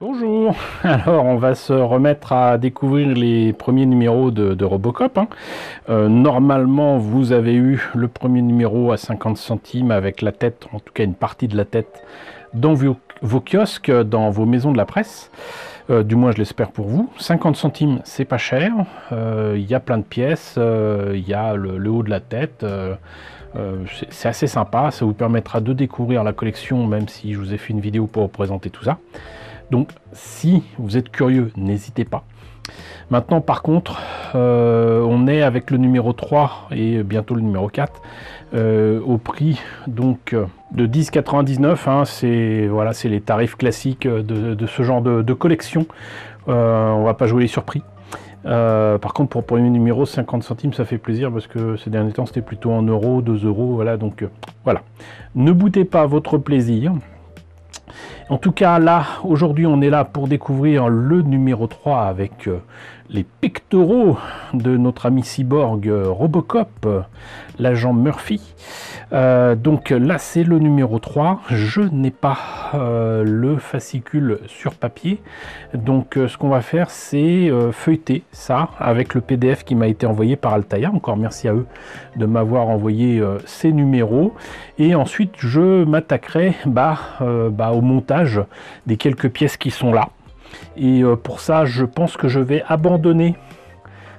Bonjour, alors on va se remettre à découvrir les premiers numéros de Robocop, hein. Normalement vous avez eu le premier numéro à 50 centimes avec la tête, en tout cas une partie de la tête, dans vos kiosques, dans vos maisons de la presse. Du moins je l'espère pour vous. 50 centimes c'est pas cher, il y a plein de pièces, il y a le haut de la tête. C'est assez sympa, ça vous permettra de découvrir la collection même si je vous ai fait une vidéo pour vous présenter tout ça. Donc si vous êtes curieux, n'hésitez pas. Maintenant par contre, on est avec le numéro 3 et bientôt le numéro 4 au prix donc de 10,99 hein, c'est voilà, c'est les tarifs classiques de ce genre de collection. On va pas jouer les surpris. Par contre pour le premier numéro 50 centimes ça fait plaisir parce que ces derniers temps c'était plutôt 1 euro, 2 euros, voilà, donc voilà. Ne boutez pas votre plaisir. En tout cas, là, aujourd'hui, on est là pour découvrir le numéro 3 avec les pectoraux de notre ami cyborg Robocop, l'agent Murphy. Donc là, c'est le numéro 3. Je n'ai pas le fascicule sur papier. Donc ce qu'on va faire, c'est feuilleter ça avec le PDF qui m'a été envoyé par Altaïa. Encore merci à eux de m'avoir envoyé ces numéros. Et ensuite, je m'attaquerai au montage des quelques pièces qui sont là. Et pour ça, je pense que je vais abandonner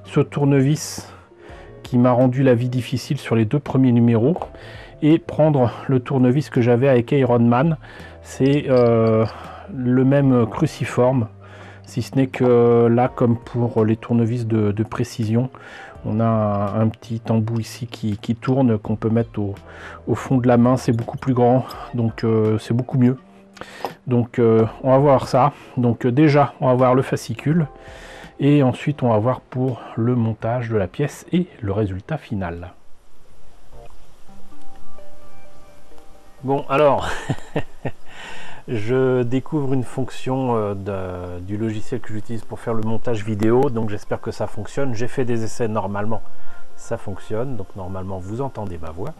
ce tournevis qui m'a rendu la vie difficile sur les 2 premiers numéros et prendre le tournevis que j'avais avec Iron Man. C'est le même cruciforme, si ce n'est que là, comme pour les tournevis de précision, on a un petit embout ici qui tourne, qu'on peut mettre au fond de la main. C'est beaucoup plus grand, donc c'est beaucoup mieux. Donc on va voir ça. Donc déjà on va voir le fascicule et ensuite on va voir pour le montage de la pièce et le résultat final. Bon alors je découvre une fonction du logiciel que j'utilise pour faire le montage vidéo, donc j'espère que ça fonctionne. J'ai fait des essais, normalement ça fonctionne, donc normalement vous entendez ma voix.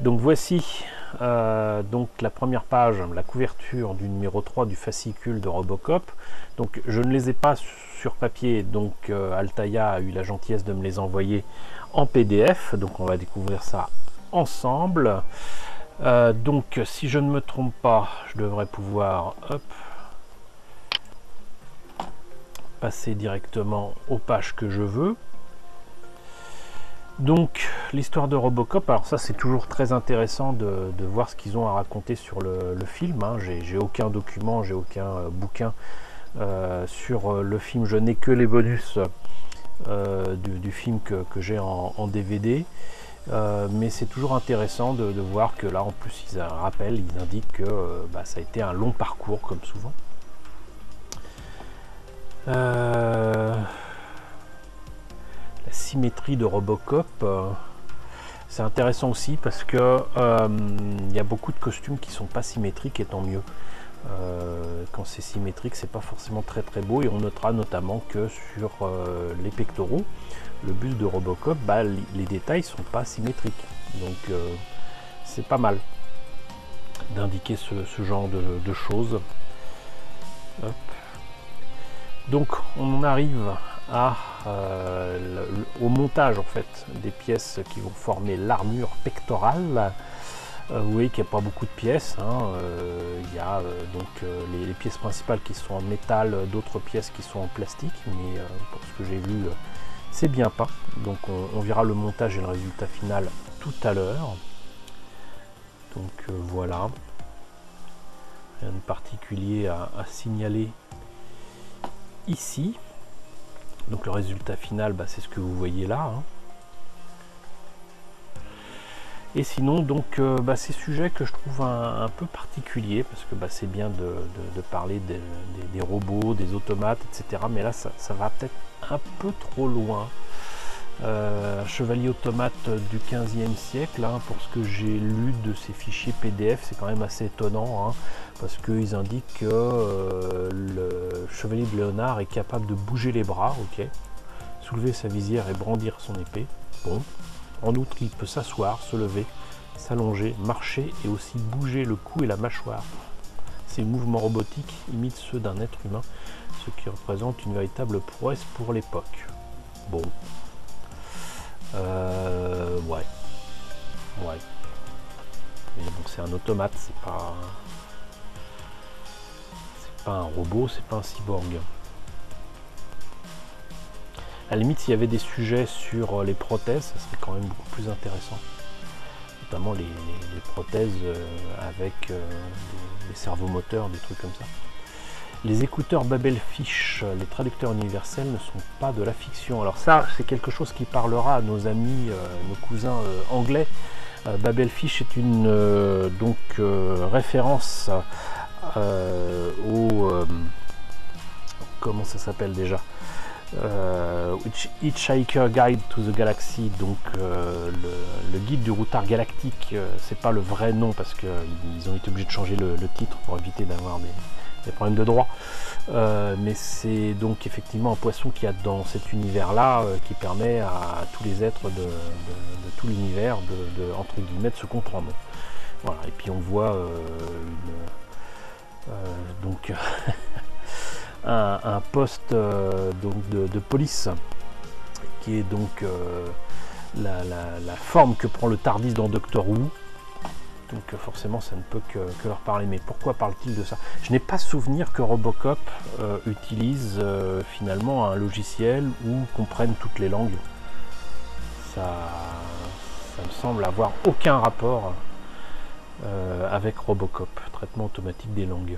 Donc voici donc la première page, la couverture du numéro 3 du fascicule de Robocop. Donc je ne les ai pas sur papier, donc Altaïa a eu la gentillesse de me les envoyer en PDF, donc on va découvrir ça ensemble. Donc si je ne me trompe pas, je devrais pouvoir passer directement aux pages que je veux. Donc l'histoire de Robocop, alors ça c'est toujours très intéressant de voir ce qu'ils ont à raconter sur le film, hein. J'ai aucun document, j'ai aucun bouquin sur le film, je n'ai que les bonus du film que j'ai en DVD, mais c'est toujours intéressant de voir que là en plus ils rappellent, ils indiquent que ça a été un long parcours comme souvent. La symétrie de Robocop, c'est intéressant aussi parce que il y a beaucoup de costumes qui sont pas symétriques, et tant mieux. Quand c'est symétrique, c'est pas forcément très beau, et on notera notamment que sur les pectoraux, le buste de Robocop, les détails sont pas symétriques, donc c'est pas mal d'indiquer ce genre de choses. Hop. Donc on arrive au montage en fait des pièces qui vont former l'armure pectorale. Vous voyez qu'il n'y a pas beaucoup de pièces, hein. Il y a donc les pièces principales qui sont en métal, d'autres pièces qui sont en plastique, mais pour ce que j'ai vu, c'est bien peint. Donc on verra le montage et le résultat final tout à l'heure. Donc voilà, rien de particulier à signaler ici. Donc le résultat final, c'est ce que vous voyez là, hein. Et sinon, donc ces sujets que je trouve un peu particuliers, parce que c'est bien de parler des robots, des automates, etc. Mais là, ça va peut-être un peu trop loin. Chevalier automate du 15e siècle, hein, pour ce que j'ai lu de ces fichiers PDF, c'est quand même assez étonnant, hein, parce qu'ils indiquent que le chevalier de Léonard est capable de bouger les bras, ok, soulever sa visière et brandir son épée. Bon. En outre, il peut s'asseoir, se lever, s'allonger, marcher et aussi bouger le cou et la mâchoire. Ces mouvements robotiques imitent ceux d'un être humain, ce qui représente une véritable prouesse pour l'époque. Bon. Ouais. Ouais. Mais bon, c'est un automate, c'est pas un robot, c'est pas un cyborg. À la limite, s'il y avait des sujets sur les prothèses, ça serait quand même beaucoup plus intéressant. Notamment les prothèses avec des servomoteurs, des trucs comme ça. Les écouteurs Babelfish, les traducteurs universels ne sont pas de la fiction. Alors ça, c'est quelque chose qui parlera à nos amis, nos cousins anglais. Babelfish est une référence au... comment ça s'appelle déjà, Hitchhiker Guide to the Galaxy, donc le guide du routard galactique. C'est pas le vrai nom parce qu'ils ont été obligés de changer le titre pour éviter d'avoir des problèmes de droit, mais c'est donc effectivement un poisson qui a dans cet univers là qui permet à tous les êtres de tout l'univers entre guillemets de se comprendre. Voilà, et puis on voit donc un poste donc de police qui est donc la forme que prend le TARDIS dans Doctor Who. Donc forcément ça ne peut que leur parler. Mais pourquoi parle-t-il de ça? Je n'ai pas souvenir que Robocop utilise finalement un logiciel où comprenne toutes les langues. Ça me semble avoir aucun rapport avec Robocop, traitement automatique des langues.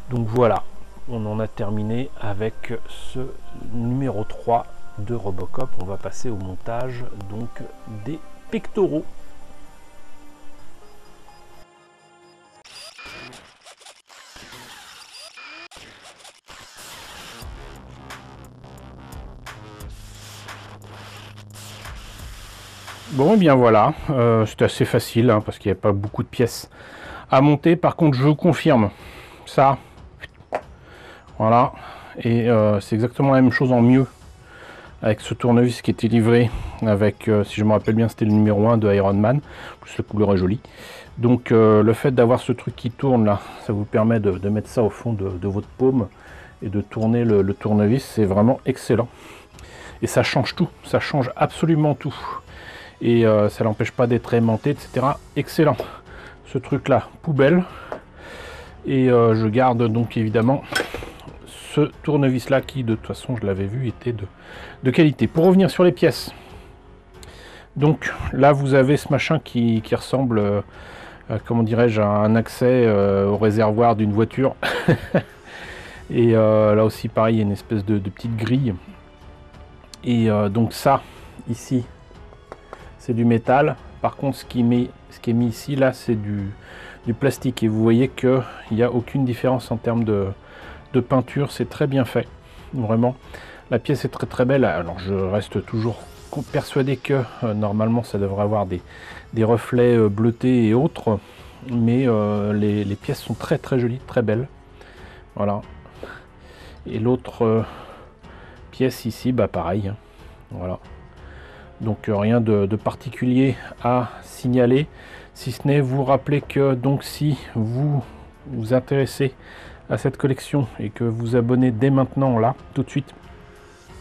Donc voilà, on en a terminé avec ce numéro 3 de Robocop. On va passer au montage donc des pectoraux. Bon, et bien voilà, c'était assez facile hein, parce qu'il n'y a pas beaucoup de pièces à monter. Par contre, je vous confirme ça, voilà, et c'est exactement la même chose en mieux avec ce tournevis qui était livré avec, si je me rappelle bien, c'était le numéro 1 de Iron Man, plus la couleur est jolie. Donc le fait d'avoir ce truc qui tourne là, ça vous permet de mettre ça au fond de votre paume et de tourner le tournevis, c'est vraiment excellent. Et ça change tout, ça change absolument tout. Et ça n'empêche pas d'être aimanté, etc. Excellent. Ce truc là, poubelle. Et je garde donc évidemment ce tournevis là qui de toute façon je l'avais vu était de qualité. Pour revenir sur les pièces, donc là vous avez ce machin qui ressemble comment dirais-je, à un accès au réservoir d'une voiture. Et là aussi pareil, il y a une espèce de petite grille. Et donc ça ici c'est du métal. Par contre ce qui est mis ici là c'est du plastique, et vous voyez qu'il n'y a aucune différence en termes de peinture. C'est très bien fait, vraiment. La pièce est très très belle. Alors je reste toujours persuadé que normalement ça devrait avoir des reflets bleutés et autres, mais les pièces sont très très jolies, très belles. Voilà. Et l'autre pièce ici, bah pareil, hein. Voilà. Donc rien de particulier à signaler, si ce n'est vous rappeler que donc si vous vous intéressez à cette collection et que vous abonnez dès maintenant là, tout de suite,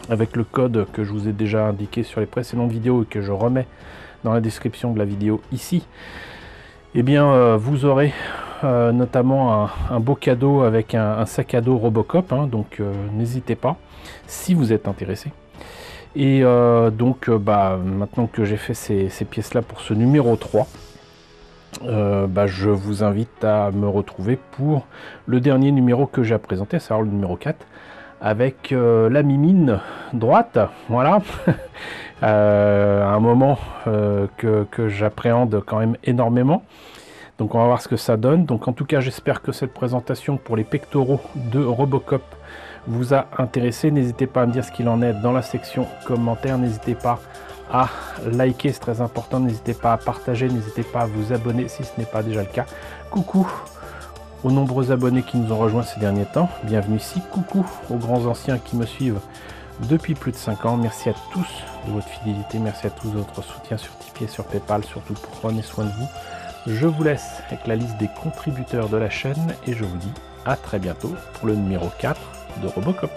avec le code que je vous ai déjà indiqué sur les précédentes vidéos et que je remets dans la description de la vidéo ici, eh bien vous aurez notamment un beau cadeau avec un sac à dos Robocop, hein, donc n'hésitez pas si vous êtes intéressé. Et donc maintenant que j'ai fait ces pièces là pour ce numéro 3, je vous invite à me retrouver pour le dernier numéro que j'ai à présenter, à savoir le numéro 4, avec la mimine droite, voilà. Un moment que j'appréhende quand même énormément. Donc on va voir ce que ça donne. Donc en tout cas j'espère que cette présentation pour les pectoraux de Robocop vous a intéressé. N'hésitez pas à me dire ce qu'il en est dans la section commentaires. N'hésitez pas à liker, c'est très important. N'hésitez pas à partager, n'hésitez pas à vous abonner si ce n'est pas déjà le cas. Coucou aux nombreux abonnés qui nous ont rejoints ces derniers temps, bienvenue ici. Coucou aux grands anciens qui me suivent depuis plus de 5 ans. Merci à tous de votre fidélité, merci à tous de votre soutien sur Tipeee et sur Paypal. Surtout prenez soin de vous, Je vous laisse avec la liste des contributeurs de la chaîne et je vous dis à très bientôt pour le numéro 4 de Robocop.